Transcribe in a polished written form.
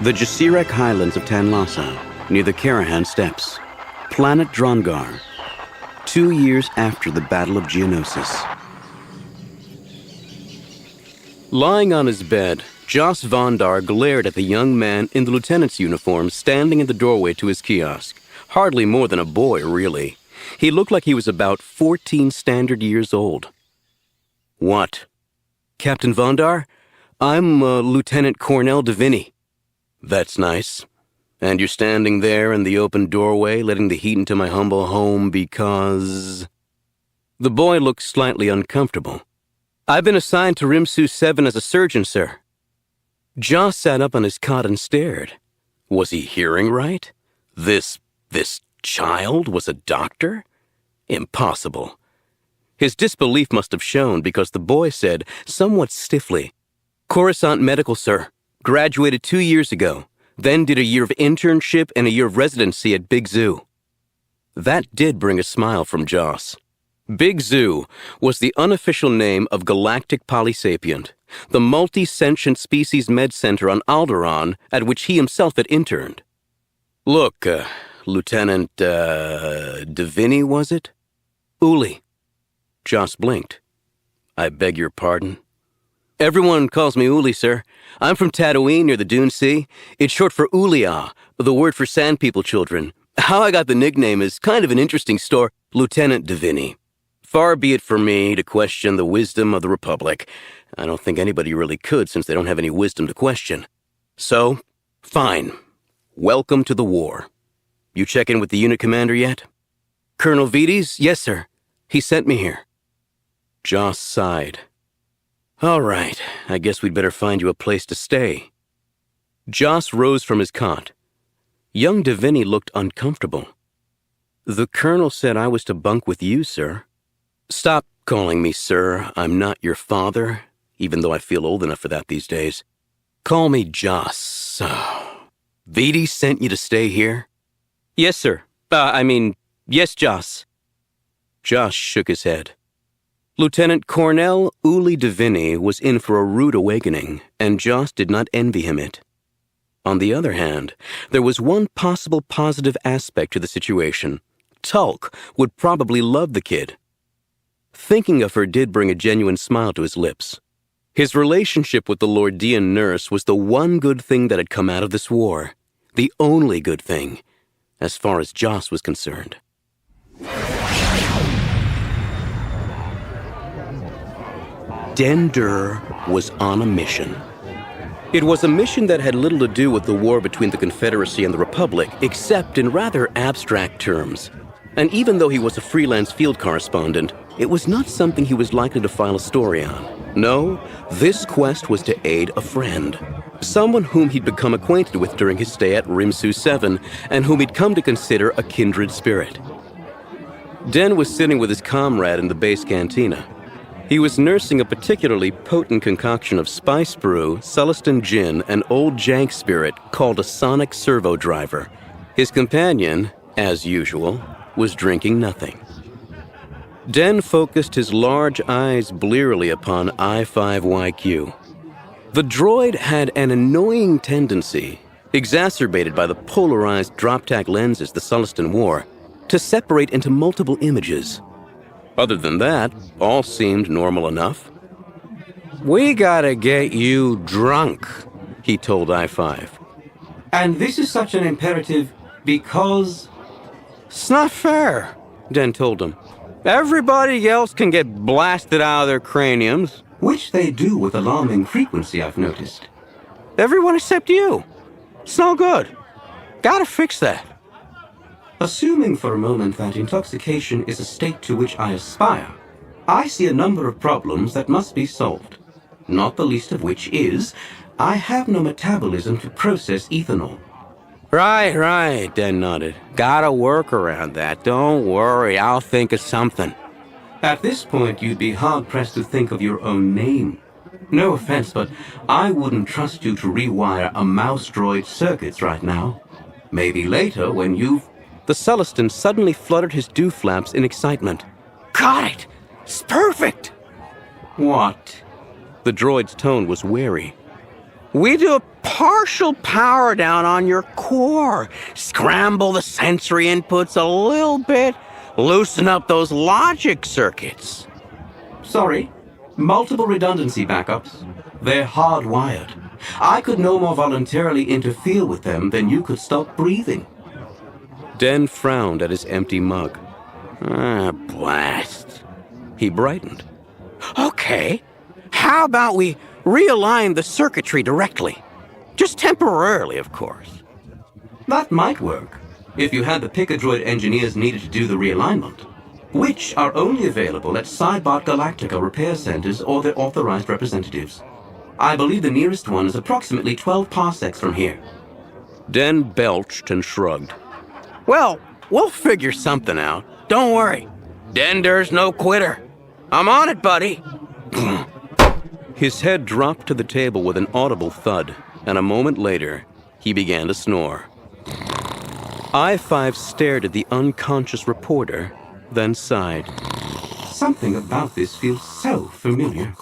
The Jasirek Highlands of Tanlasa, near the Karahan Steppes. Planet Drongar. 2 years after the Battle of Geonosis. Lying on his bed, Jos Vondar glared at the young man in the lieutenant's uniform standing in the doorway to his kiosk. Hardly more than a boy, really. He looked like he was about 14 standard years old. What? Captain Vondar? I'm Lieutenant Kornell Divini. That's nice. And you're standing there in the open doorway, letting the heat into my humble home because... The boy looked slightly uncomfortable. I've been assigned to Rimsoo 7 as a surgeon, sir. Jos sat up on his cot and stared. Was he hearing right? This child was a doctor? Impossible. His disbelief must have shown because the boy said, somewhat stiffly, Coruscant Medical, sir. Graduated 2 years ago. Then did a year of internship and a year of residency at Big Zoo. That did bring a smile from Jos. Big Zoo was the unofficial name of Galactic Polysapient, the multi-sentient species med center on Alderaan at which he himself had interned. Look, Lieutenant, Divini, was it? Uli. Jos blinked. I beg your pardon? Everyone calls me Uli, sir. I'm from Tatooine near the Dune Sea. It's short for Ulia, the word for sand people children. How I got the nickname is kind of an interesting story. Lieutenant Divini. Far be it from me to question the wisdom of the Republic. I don't think anybody really could since they don't have any wisdom to question. So, fine. Welcome to the war. You check in with the unit commander yet? Colonel Vides? Yes, sir. He sent me here. Jos sighed. All right, I guess we'd better find you a place to stay. Jos rose from his cot. Young Divini looked uncomfortable. The colonel said I was to bunk with you, sir. Stop calling me sir. I'm not your father, even though I feel old enough for that these days. Call me Jos. Vides sent you to stay here? Yes, sir. Yes, Jos. Jos shook his head. Lieutenant Kornell Uli Divini was in for a rude awakening, and Jos did not envy him it. On the other hand, there was one possible positive aspect to the situation. Tulk would probably love the kid. Thinking of her did bring a genuine smile to his lips. His relationship with the Lordian nurse was the one good thing that had come out of this war. The only good thing, as far as Jos was concerned. Dhur was on a mission. It was a mission that had little to do with the war between the Confederacy and the Republic, except in rather abstract terms. And even though he was a freelance field correspondent, it was not something he was likely to file a story on. No, this quest was to aid a friend. Someone whom he'd become acquainted with during his stay at Rimsoo 7, and whom he'd come to consider a kindred spirit. Den was sitting with his comrade in the base cantina. He was nursing a particularly potent concoction of spice brew, Sullustan gin, and old jank spirit called a sonic servo driver. His companion, as usual, was drinking nothing. Den focused his large eyes blearily upon I-5YQ. The droid had an annoying tendency, exacerbated by the polarized drop-tack lenses the Sullustan wore, to separate into multiple images. Other than that, all seemed normal enough. We gotta get you drunk, he told I-5. And this is such an imperative because... It's not fair, Den told him. Everybody else can get blasted out of their craniums. Which they do with alarming frequency, I've noticed. Everyone except you. It's no good. Gotta fix that. Assuming for a moment that intoxication is a state to which I aspire, I see a number of problems that must be solved. Not the least of which is, I have no metabolism to process ethanol. Right, Den nodded. Gotta work around that. Don't worry, I'll think of something. At this point, you'd be hard-pressed to think of your own name. No offense, but I wouldn't trust you to rewire a mouse droid circuits right now. Maybe later when you've... The Sullustan suddenly fluttered his dew-flaps in excitement. Got it! It's perfect! What? The droid's tone was wary. We do a partial power down on your core. Scramble the sensory inputs a little bit. Loosen up those logic circuits. Sorry, multiple redundancy backups. They're hardwired. I could no more voluntarily interfere with them than you could stop breathing. Den frowned at his empty mug. Blast. He brightened. Okay, how about we realign the circuitry directly? Just temporarily, of course. That might work, if you had the Pick-a-Droid engineers needed to do the realignment, which are only available at Cybot Galactica repair centers or their authorized representatives. I believe the nearest one is approximately 12 parsecs from here. Den belched and shrugged. Well, we'll figure something out. Don't worry. Dender's no quitter. I'm on it, buddy. His head dropped to the table with an audible thud, and a moment later, he began to snore. I-5 stared at the unconscious reporter, then sighed. Something about this feels so familiar.